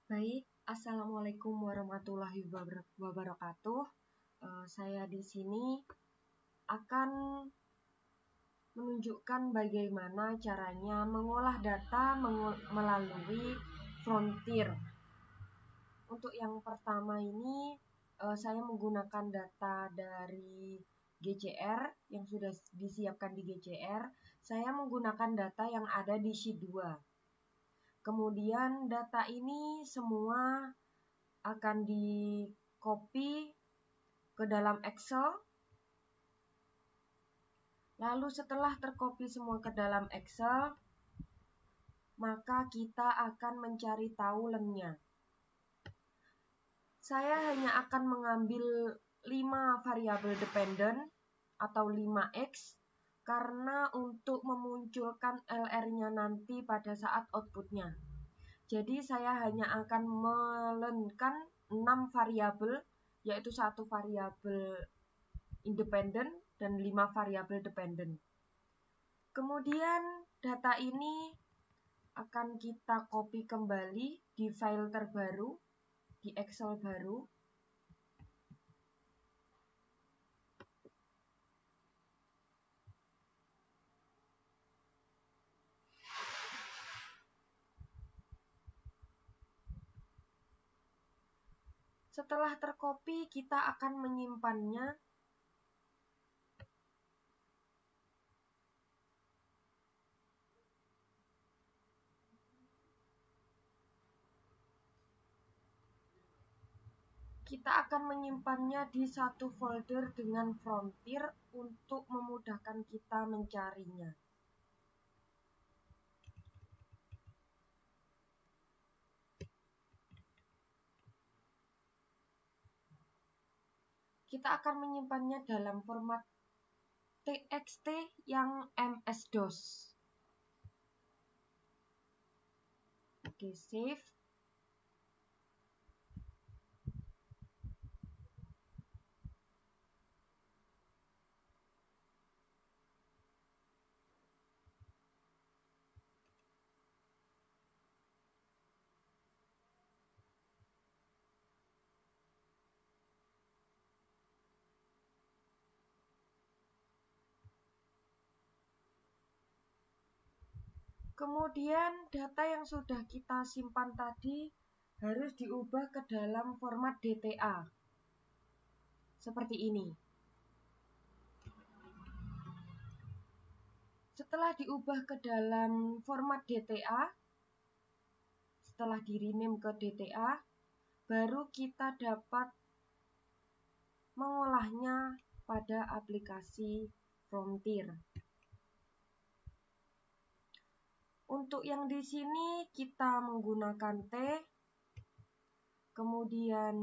Baik, Assalamualaikum warahmatullahi wabarakatuh. Saya di sini akan menunjukkan bagaimana caranya mengolah data melalui Frontier. Untuk yang pertama ini, saya menggunakan data dari GCR yang sudah disiapkan di GCR. Saya menggunakan data yang ada di Sheet 2. Kemudian data ini semua akan di-copy ke dalam Excel. Lalu setelah tercopy semua ke dalam Excel, maka kita akan mencari taulennya. Saya hanya akan mengambil 5 variabel dependent atau 5x karena untuk memunculkan LR-nya nanti pada saat outputnya. Jadi saya hanya akan melenkan 6 variabel, yaitu 1 variabel independent dan 5 variabel dependent. Kemudian data ini akan kita copy kembali di file terbaru, di Excel baru. Setelah tercopy, kita akan menyimpannya di satu folder dengan Frontier untuk memudahkan kita mencarinya. Kita akan menyimpannya dalam format TXT yang MS-DOS. Oke, save. Kemudian data yang sudah kita simpan tadi harus diubah ke dalam format DTA. Seperti ini. Setelah diubah ke dalam format DTA, setelah di-rename ke DTA, baru kita dapat mengolahnya pada aplikasi Frontier. Untuk yang di sini kita menggunakan T, kemudian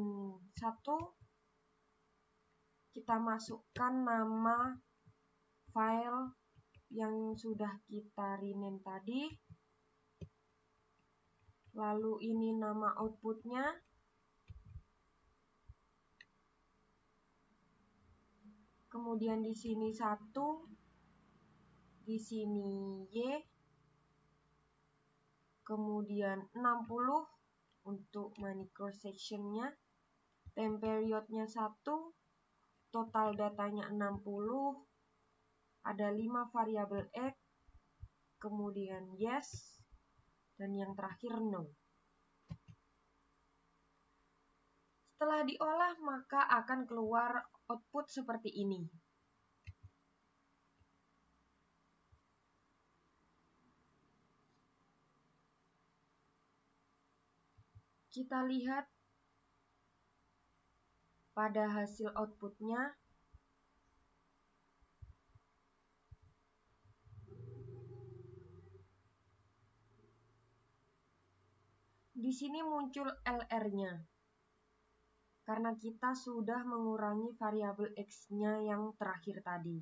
1, kita masukkan nama file yang sudah kita rename tadi, lalu ini nama outputnya, kemudian di sini 1, di sini Y, kemudian 60 untuk micro sectionnya, time periodnya 1, total datanya 60, ada 5 variabel X, kemudian yes, dan yang terakhir no. Setelah diolah maka akan keluar output seperti ini. Kita lihat pada hasil outputnya. Di sini muncul LR-nya. Karena kita sudah mengurangi variabel X-nya yang terakhir tadi.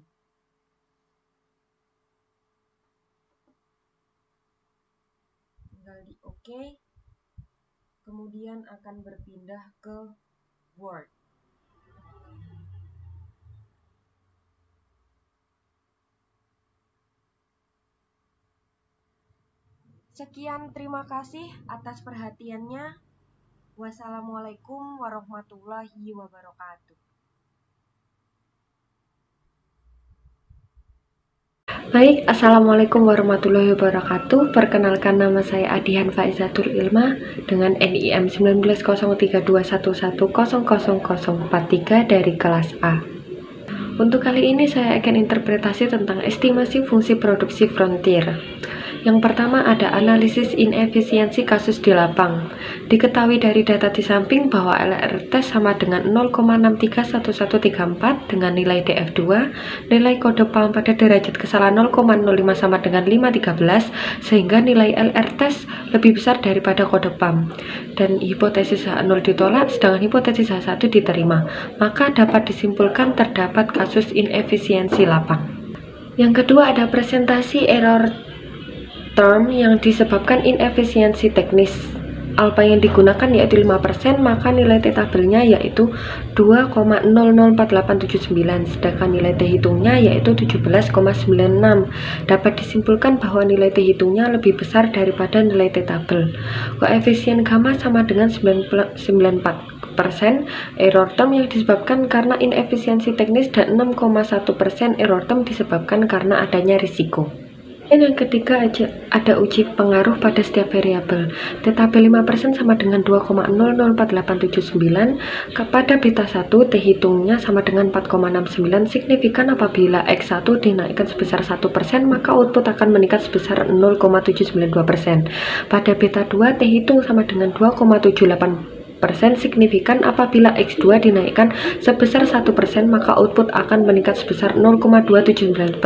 Tinggal di OK. Kemudian akan berpindah ke Word. Sekian, terima kasih atas perhatiannya. Wassalamualaikum warahmatullahi wabarakatuh. Baik, Assalamualaikum warahmatullahi wabarakatuh. Perkenalkan, nama saya Adihan Faizatul Ilma dengan NIM 190321100043 dari kelas A. Untuk kali ini saya akan interpretasi tentang estimasi fungsi produksi frontier. Yang pertama ada analisis inefisiensi kasus di lapang. Diketahui dari data di samping bahwa LR test sama dengan 0,631134 dengan nilai DF2, nilai kode PALM pada derajat kesalahan 0,05 sama dengan 513, sehingga nilai LR test lebih besar daripada kode PALM. Dan hipotesis H0 ditolak, sedangkan hipotesis H1 diterima. Maka dapat disimpulkan terdapat kasus inefisiensi lapang. Yang kedua ada presentasi error term yang disebabkan inefisiensi teknis. Alpha yang digunakan yaitu 5%, maka nilai T tabelnya yaitu 2,004879, sedangkan nilai T hitungnya yaitu 17,96. Dapat disimpulkan bahwa nilai T hitungnya lebih besar daripada nilai T tabel. Koefisien gamma sama dengan 94%. Error term yang disebabkan karena inefisiensi teknis dan 6,1% error term disebabkan karena adanya risiko. Dan yang ketiga ada uji pengaruh pada setiap variabel. T tabel 5% sama dengan 2,004879. Pada beta 1 T hitungnya sama dengan 4,69, signifikan apabila X1 dinaikkan sebesar 1%, maka output akan meningkat sebesar 0,792%. Pada beta 2 T hitung sama dengan 2,78%, signifikan apabila X2 dinaikkan sebesar 1%, maka output akan meningkat sebesar 0,279%.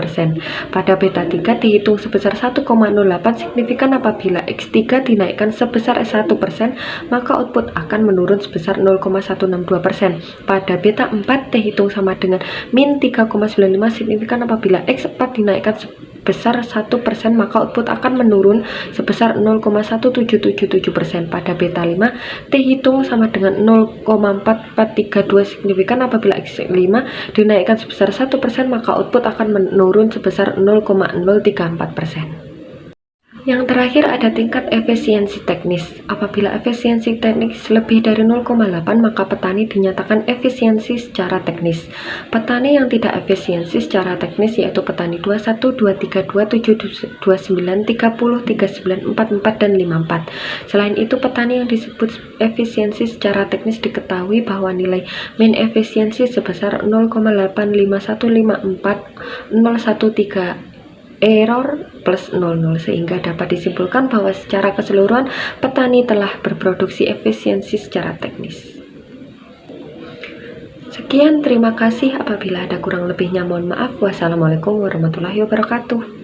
Pada beta 3 dihitung sebesar 1,08, signifikan apabila X3 dinaikkan sebesar 1%, maka output akan menurun sebesar 0,162%. Pada beta 4 dihitung sama dengan min 3,95, signifikan apabila X4 dinaikkan sebesar 1%, maka output akan menurun sebesar 0,1777%. Pada beta 5 T hitung sama dengan 0,4432, signifikan apabila X5 dinaikkan sebesar 1%, maka output akan menurun sebesar 0,034%. Yang terakhir ada tingkat efisiensi teknis. Apabila efisiensi teknis lebih dari 0,8, maka petani dinyatakan efisiensi secara teknis. Petani yang tidak efisiensi secara teknis yaitu petani 21, 23, 27, 29, 30, 39, 44, dan 54. Selain itu, petani yang disebut efisiensi secara teknis diketahui bahwa nilai min efisiensi sebesar 0,85140113 error plus 00, sehingga dapat disimpulkan bahwa secara keseluruhan petani telah berproduksi efisiensi secara teknis. Sekian, terima kasih. Apabila ada kurang lebihnya mohon maaf. Wassalamualaikum warahmatullahi wabarakatuh.